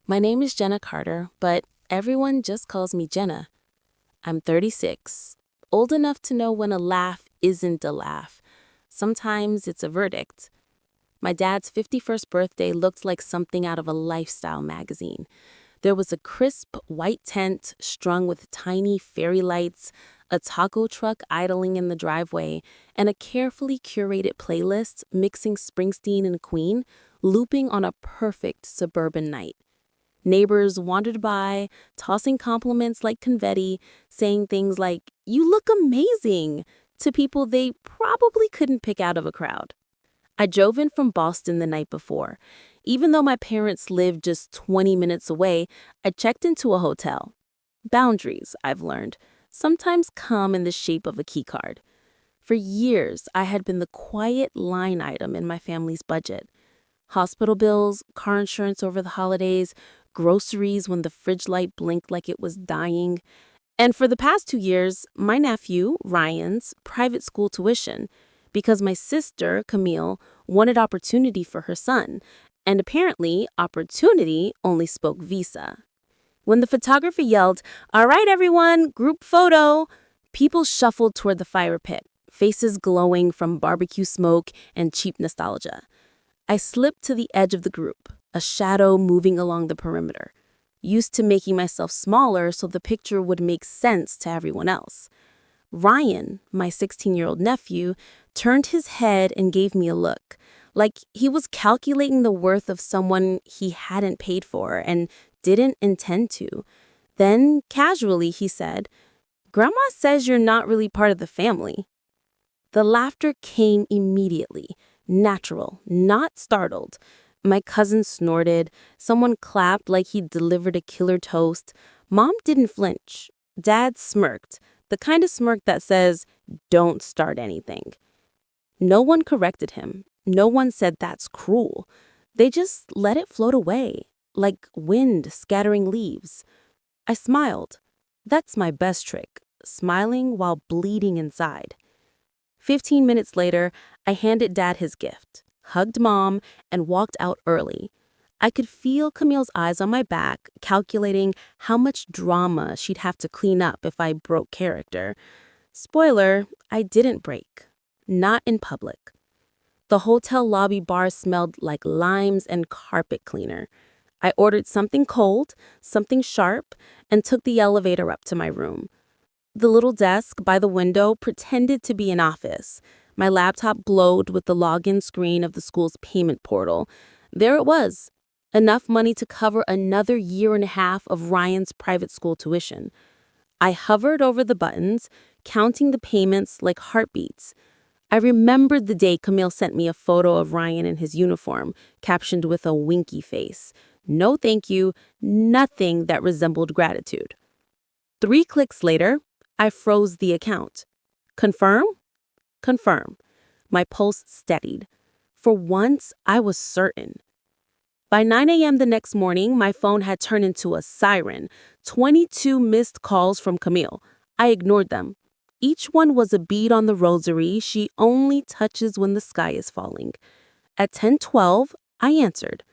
My name is Jenna Carter, but everyone just calls me Jenna. I'm 36, old enough to know when a laugh isn't a laugh. Sometimes it's a verdict. My dad's 51st birthday looked like something out of a lifestyle magazine. There was a crisp white tent strung with tiny fairy lights, a taco truck idling in the driveway, and a carefully curated playlist mixing Springsteen and Queen, looping on a perfect suburban night. Neighbors wandered by, tossing compliments like confetti, saying things like, "You look amazing," to people they probably couldn't pick out of a crowd. I drove in from Boston the night before. Even though my parents lived just 20 minutes away, I checked into a hotel. Boundaries, I've learned, sometimes come in the shape of a keycard. For years, I had been the quiet line item in my family's budget. Hospital bills, car insurance over the holidays, groceries when the fridge light blinked like it was dying. And for the past 2 years, my nephew, Ryan's, private school tuition, because my sister, Camille, wanted opportunity for her son. And apparently, opportunity only spoke visa. When the photographer yelled, "All right, everyone, group photo," people shuffled toward the fire pit, faces glowing from barbecue smoke and cheap nostalgia. I slipped to the edge of the group, a shadow moving along the perimeter, used to making myself smaller so the picture would make sense to everyone else. Ryan, my 16-year-old nephew, turned his head and gave me a look, like he was calculating the worth of someone he hadn't paid for and didn't intend to. Then, casually, he said, "Grandma says you're not really part of the family." The laughter came immediately, natural, not startled. My cousin snorted. Someone clapped like he'd delivered a killer toast. Mom didn't flinch. Dad smirked, the kind of smirk that says, "Don't start anything." No one corrected him. No one said that's cruel. They just let it float away, like wind scattering leaves. I smiled. That's my best trick, smiling while bleeding inside. 15 minutes later, I handed Dad his gift, hugged Mom, and walked out early. I could feel Camille's eyes on my back, calculating how much drama she'd have to clean up if I broke character. Spoiler, I didn't break. Not in public. The hotel lobby bar smelled like limes and carpet cleaner. I ordered something cold, something sharp, and took the elevator up to my room. The little desk by the window pretended to be an office. My laptop glowed with the login screen of the school's payment portal. There it was. Enough money to cover another year and a half of Ryan's private school tuition. I hovered over the buttons, counting the payments like heartbeats. I remembered the day Camille sent me a photo of Ryan in his uniform, captioned with a winky face. No thank you, nothing that resembled gratitude. 3 clicks later, I froze the account. Confirm? Confirm. My pulse steadied. For once, I was certain. By 9 a.m. the next morning, my phone had turned into a siren. 22 missed calls from Camille. I ignored them. Each one was a bead on the rosary she only touches when the sky is falling. At 10:12, I answered.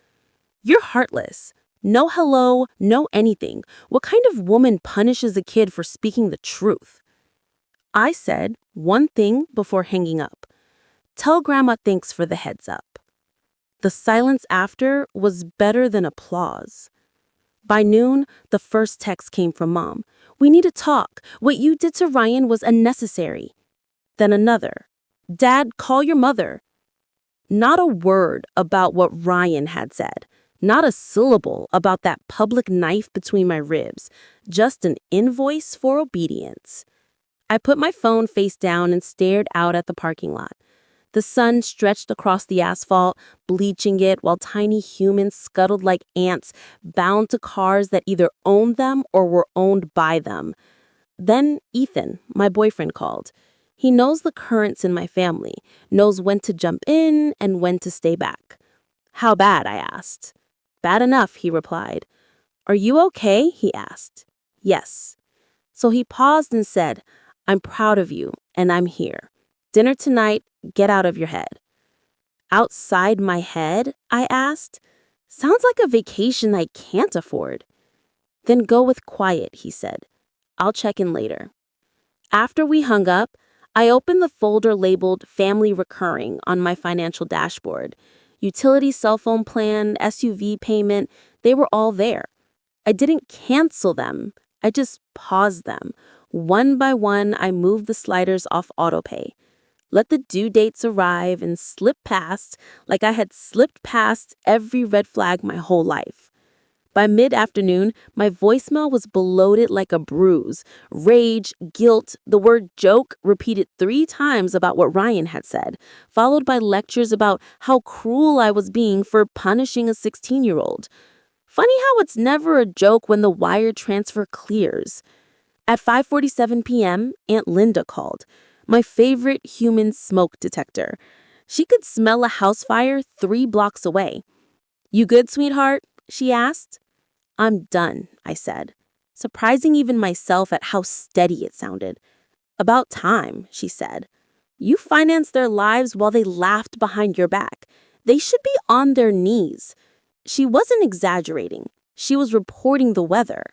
"You're heartless. No hello, no anything. What kind of woman punishes a kid for speaking the truth?" I said one thing before hanging up. "Tell Grandma thanks for the heads up." The silence after was better than applause. By noon, the first text came from Mom. "We need to talk. What you did to Ryan was unnecessary." Then another. "Dad, call your mother." Not a word about what Ryan had said. Not a syllable about that public knife between my ribs. Just an invoice for obedience. I put my phone face down and stared out at the parking lot. The sun stretched across the asphalt, bleaching it while tiny humans scuttled like ants, bound to cars that either owned them or were owned by them. Then Ethan, my boyfriend, called. He knows the currents in my family, knows when to jump in and when to stay back. "How bad?" I asked. "Bad enough," he replied. "Are you okay?" he asked. "Yes." So he paused and said, "I'm proud of you, and I'm here. Dinner tonight, get out of your head." "Outside my head?" I asked. Sounds like a vacation I can't afford. Then go with quiet, he said. I'll check in later. After we hung up, I opened the folder labeled Family Recurring on my financial dashboard. Utility cell phone plan, SUV payment, they were all there. I didn't cancel them. I just paused them. One by one, I moved the sliders off autopay. Let the due dates arrive and slip past like I had slipped past every red flag my whole life. By mid-afternoon, my voicemail was bloated like a bruise. Rage, guilt, the word joke repeated 3 times about what Ryan had said, followed by lectures about how cruel I was being for punishing a 16-year-old. Funny how it's never a joke when the wire transfer clears. At 5:47 p.m., Aunt Linda called, my favorite human smoke detector. She could smell a house fire 3 blocks away. "You good, sweetheart?" she asked. "I'm done," I said, surprising even myself at how steady it sounded. "About time," she said. "You financed their lives while they laughed behind your back. They should be on their knees." She wasn't exaggerating. She was reporting the weather.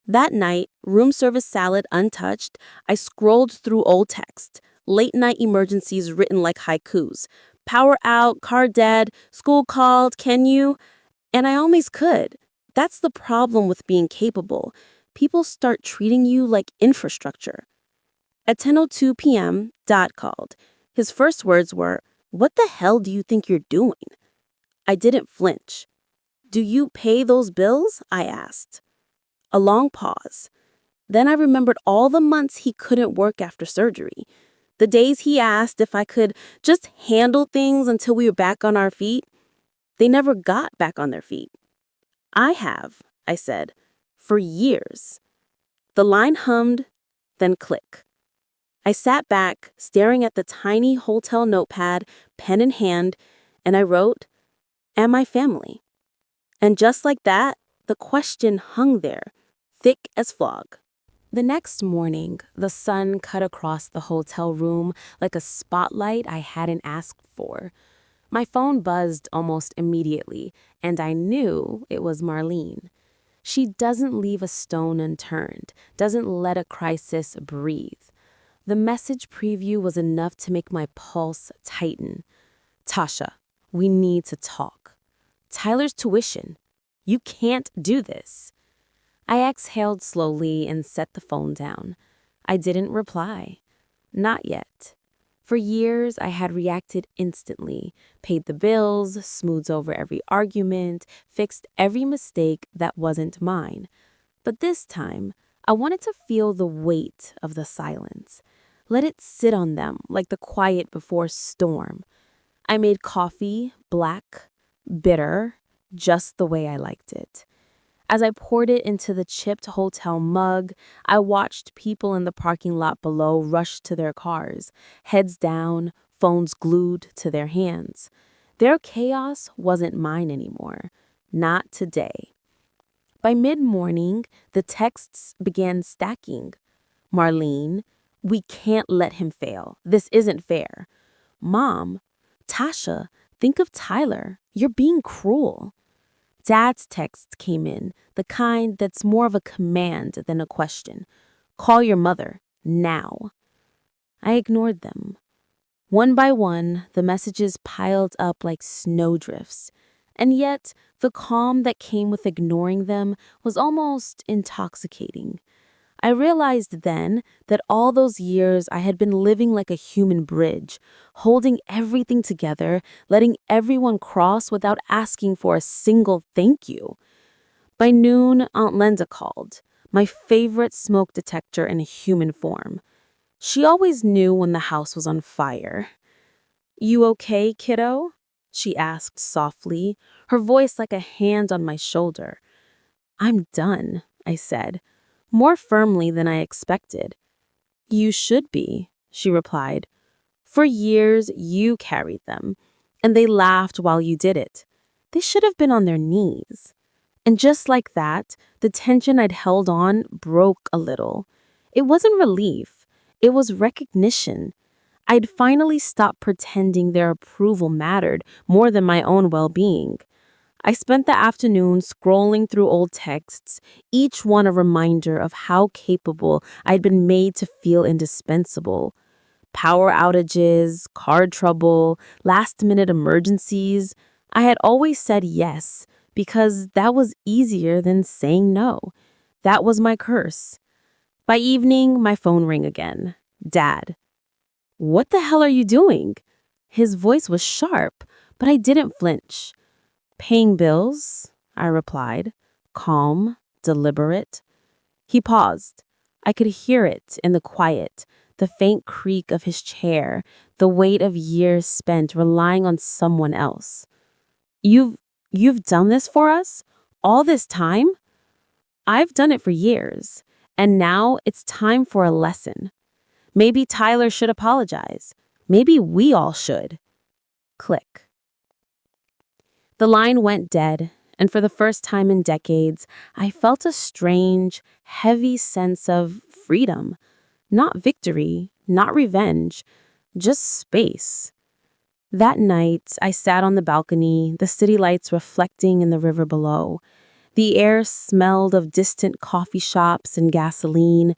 That night, room service salad untouched, I scrolled through old text, late night emergencies written like haikus. Power out, car dead, school called, can you? And I always could. That's the problem with being capable. People start treating you like infrastructure. At 10:02 p.m., Dad called. His first words were, "What the hell do you think you're doing?" I didn't flinch. "Do you pay those bills?" I asked. A long pause. Then I remembered all the months he couldn't work after surgery. The days he asked if I could just handle things until we were back on our feet. They never got back on their feet. "I have," I said, "for years." The line hummed, then click. I sat back, staring at the tiny hotel notepad, pen in hand, and I wrote, "Am I family?" And just like that, the question hung there, thick as fog. The next morning, the sun cut across the hotel room like a spotlight I hadn't asked for. My phone buzzed almost immediately, and I knew it was Marlene. She doesn't leave a stone unturned, doesn't let a crisis breathe. The message preview was enough to make my pulse tighten. "Tasha, we need to talk. Tyler's tuition. You can't do this." I exhaled slowly and set the phone down. I didn't reply. Not yet. For years, I had reacted instantly, paid the bills, smoothed over every argument, fixed every mistake that wasn't mine. But this time, I wanted to feel the weight of the silence. Let it sit on them like the quiet before storm. I made coffee, black, bitter, just the way I liked it. As I poured it into the chipped hotel mug, I watched people in the parking lot below rush to their cars, heads down, phones glued to their hands. Their chaos wasn't mine anymore. Not today. By mid-morning, the texts began stacking. "Marlene, we can't let him fail. This isn't fair." "Mom, Tasha, think of Tyler. You're being cruel." Dad's texts came in, the kind that's more of a command than a question. "Call your mother, now." I ignored them. One by one, the messages piled up like snowdrifts. And yet, the calm that came with ignoring them was almost intoxicating. I realized then that all those years I had been living like a human bridge, holding everything together, letting everyone cross without asking for a single thank you. By noon, Aunt Linda called, my favorite smoke detector in a human form. She always knew when the house was on fire. "You okay, kiddo?" she asked softly, her voice like a hand on my shoulder. "I'm done," I said, more firmly than I expected. "You should be," she replied. "For years, you carried them, and they laughed while you did it. They should have been on their knees." And just like that, the tension I'd held on broke a little. It wasn't relief. It was recognition. I'd finally stopped pretending their approval mattered more than my own well-being. I spent the afternoon scrolling through old texts, each one a reminder of how capable I'd been made to feel indispensable. Power outages, car trouble, last minute emergencies. I had always said yes because that was easier than saying no. That was my curse. By evening, my phone rang again. Dad. What the hell are you doing? His voice was sharp, but I didn't flinch. Paying bills, I replied, calm, deliberate. He paused. I could hear it in the quiet, the faint creak of his chair, the weight of years spent relying on someone else. You've done this for us? All this time? I've done it for years, and now it's time for a lesson. Maybe Tyler should apologize. Maybe we all should. Click. The line went dead, and for the first time in decades, I felt a strange, heavy sense of freedom. Not victory, not revenge, just space. That night, I sat on the balcony, the city lights reflecting in the river below. The air smelled of distant coffee shops and gasoline.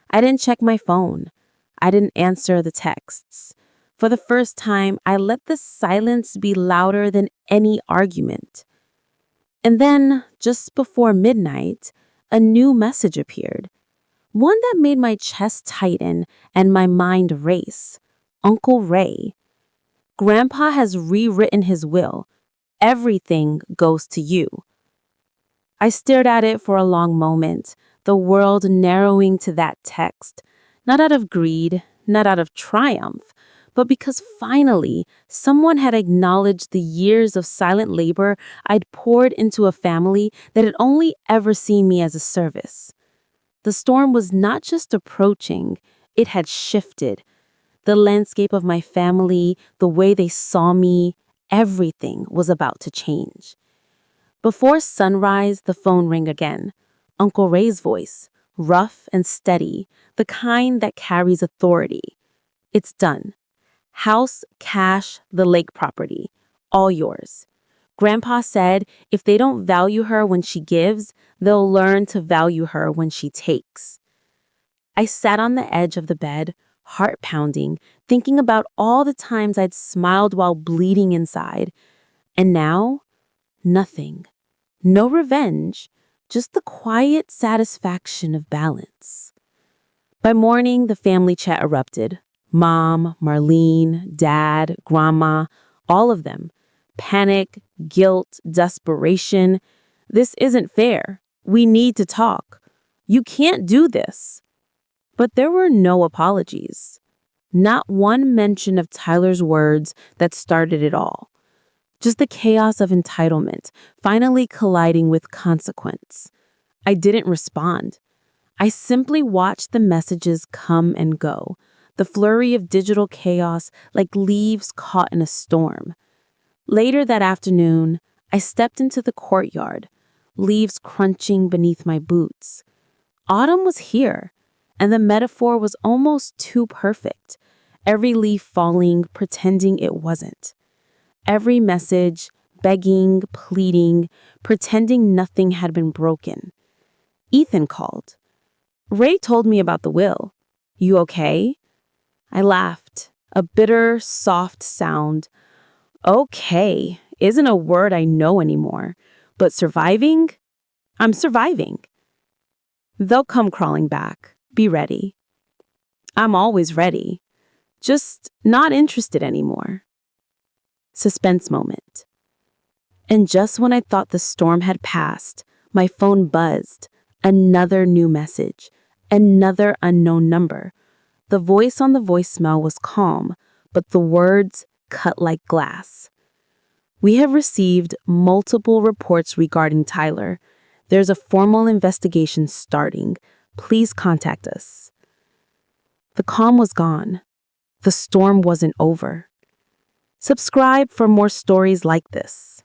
I didn't check my phone. I didn't answer the texts. For the first time, I let the silence be louder than any argument. And then, just before midnight, a new message appeared. One that made my chest tighten and my mind race. Uncle Ray. Grandpa has rewritten his will. Everything goes to you. I stared at it for a long moment, the world narrowing to that text, not out of greed, not out of triumph, but because finally someone had acknowledged the years of silent labor I'd poured into a family that had only ever seen me as a service. The storm was not just approaching, it had shifted. The landscape of my family, the way they saw me, everything was about to change. Before sunrise, the phone rang again. Uncle Ray's voice, rough and steady, the kind that carries authority. It's done. House, cash, the lake property. All yours. Grandpa said if they don't value her when she gives, they'll learn to value her when she takes. I sat on the edge of the bed, heart pounding, thinking about all the times I'd smiled while bleeding inside. And now, nothing. No revenge, just the quiet satisfaction of balance. By morning, the family chat erupted. Mom, Marlene, Dad, Grandma, all of them. Panic, guilt, desperation. This isn't fair. We need to talk. You can't do this. But there were no apologies. Not one mention of Tyler's words that started it all. Just the chaos of entitlement, finally colliding with consequence. I didn't respond. I simply watched the messages come and go, the flurry of digital chaos like leaves caught in a storm. Later that afternoon, I stepped into the courtyard, leaves crunching beneath my boots. Autumn was here, and the metaphor was almost too perfect, every leaf falling, pretending it wasn't. Every message, begging, pleading, pretending nothing had been broken. Ethan called. Ray told me about the will. You okay? I laughed, a bitter, soft sound. Okay isn't a word I know anymore, but surviving? I'm surviving. They'll come crawling back. Be ready. I'm always ready, just not interested anymore. Suspense moment. And just when I thought the storm had passed, my phone buzzed. Another new message. Another unknown number. The voice on the voicemail was calm, but the words cut like glass. We have received multiple reports regarding Tyler. There's a formal investigation starting. Please contact us. The calm was gone. The storm wasn't over. Subscribe for more stories like this.